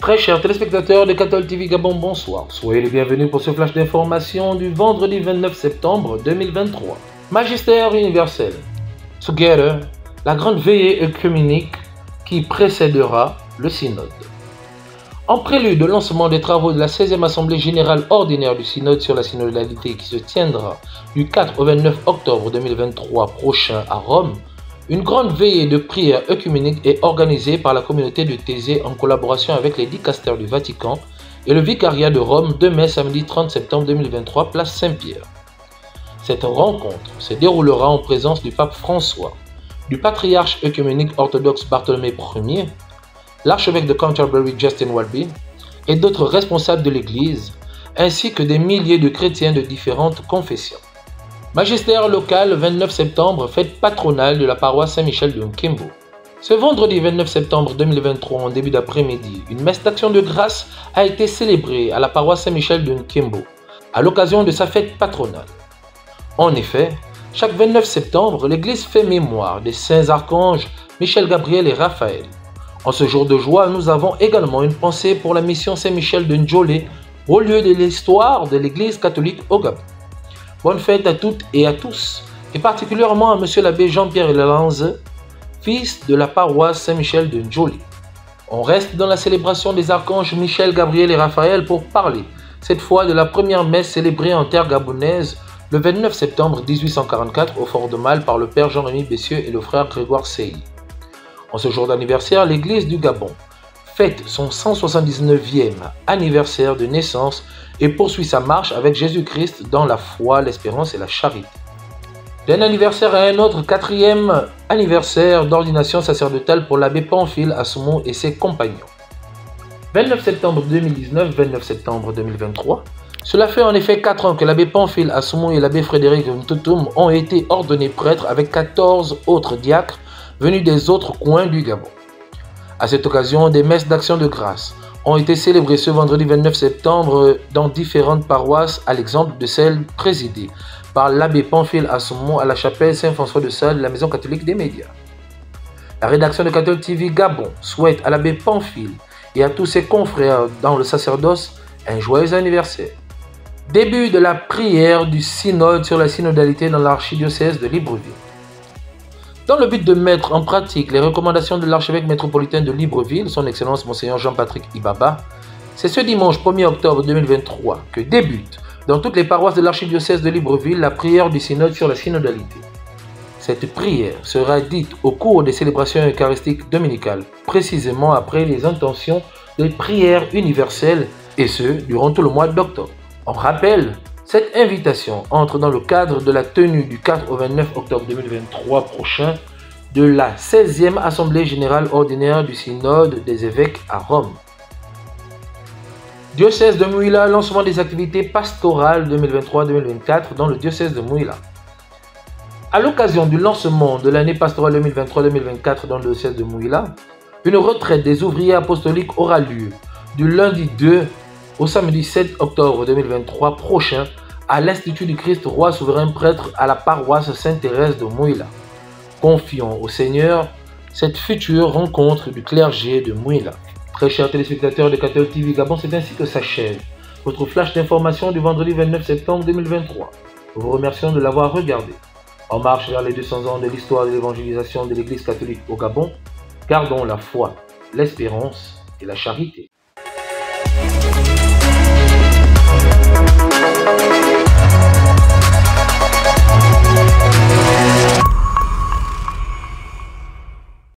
Très chers téléspectateurs de Cathol TV Gabon, bonsoir. Soyez les bienvenus pour ce flash d'information du vendredi 29 septembre 2023. Magistère universel. Together, la grande veillée œcuménique qui précédera le synode. En prélude au lancement des travaux de la 16e Assemblée Générale Ordinaire du Synode sur la synodalité qui se tiendra du 4 au 29 octobre 2023 prochain à Rome, une grande veillée de prière œcuménique est organisée par la communauté de Thésée en collaboration avec les dicastères du Vatican et le vicariat de Rome demain samedi 30 septembre 2023, place Saint-Pierre. Cette rencontre se déroulera en présence du pape François, du patriarche œcuménique orthodoxe Bartholomée Ier, l'archevêque de Canterbury Justin Welby et d'autres responsables de l'Église, ainsi que des milliers de chrétiens de différentes confessions. Magistère local 29 septembre, fête patronale de la paroisse Saint-Michel de Nkembo. Ce vendredi 29 septembre 2023, en début d'après-midi, une messe d'action de grâce a été célébrée à la paroisse Saint-Michel de Nkembo, à l'occasion de sa fête patronale. En effet, chaque 29 septembre, l'Église fait mémoire des saints archanges Michel, Gabriel et Raphaël. En ce jour de joie, nous avons également une pensée pour la mission Saint-Michel de Ndjolé, au lieu de l'histoire de l'Église catholique au Gabon. Bonne fête à toutes et à tous, et particulièrement à Monsieur l'abbé Jean-Pierre Lelanze, fils de la paroisse Saint-Michel de Ndjolé. On reste dans la célébration des archanges Michel, Gabriel et Raphaël pour parler, cette fois de la première messe célébrée en terre gabonaise le 29 septembre 1844 au Fort de Mal par le père Jean-Rémy Bessieux et le frère Grégoire Sey. En ce jour d'anniversaire, l'Église du Gabon fête son 179e anniversaire de naissance et poursuit sa marche avec Jésus-Christ dans la foi, l'espérance et la charité. D'un anniversaire à un autre, 4e anniversaire d'ordination sacerdotale pour l'abbé Pamphile Assoumou et ses compagnons. 29 septembre 2019, 29 septembre 2023, cela fait en effet 4 ans que l'abbé Pamphile Assoumou et l'abbé Frédéric Mtoutoum ont été ordonnés prêtres avec 14 autres diacres venus des autres coins du Gabon. À cette occasion, des messes d'action de grâce ont été célébrées ce vendredi 29 septembre dans différentes paroisses, à l'exemple de celle présidée par l'abbé Pamphile Assoumou à la chapelle Saint-François de Sales de la Maison catholique des médias. La rédaction de Cathol TV Gabon souhaite à l'abbé Pamphile et à tous ses confrères dans le sacerdoce un joyeux anniversaire. Début de la prière du synode sur la synodalité dans l'archidiocèse de Libreville. Dans le but de mettre en pratique les recommandations de l'archevêque métropolitain de Libreville, son Excellence Monseigneur Jean-Patrick Ibaba, c'est ce dimanche 1er octobre 2023 que débute dans toutes les paroisses de l'archidiocèse de Libreville la prière du synode sur la synodalité. Cette prière sera dite au cours des célébrations eucharistiques dominicales, précisément après les intentions de prière universelle, et ce, durant tout le mois d'octobre. On rappelle, cette invitation entre dans le cadre de la tenue du 4 au 29 octobre 2023 prochain de la 16e Assemblée Générale Ordinaire du Synode des évêques à Rome. Diocèse de Mouila, lancement des activités pastorales 2023-2024 dans le diocèse de Mouila. À l'occasion du lancement de l'année pastorale 2023-2024 dans le diocèse de Mouila, une retraite des ouvriers apostoliques aura lieu du lundi 2 au samedi 7 octobre 2023 prochain à l'Institut du Christ Roi Souverain Prêtre à la paroisse Sainte-Thérèse de Mouila. Confions au Seigneur cette future rencontre du clergé de Mouila. Très chers téléspectateurs de Cathol TV Gabon, c'est ainsi que s'achève votre flash d'information du vendredi 29 septembre 2023. Nous vous remercions de l'avoir regardé. En marche vers les 200 ans de l'histoire de l'évangélisation de l'Église catholique au Gabon, gardons la foi, l'espérance et la charité.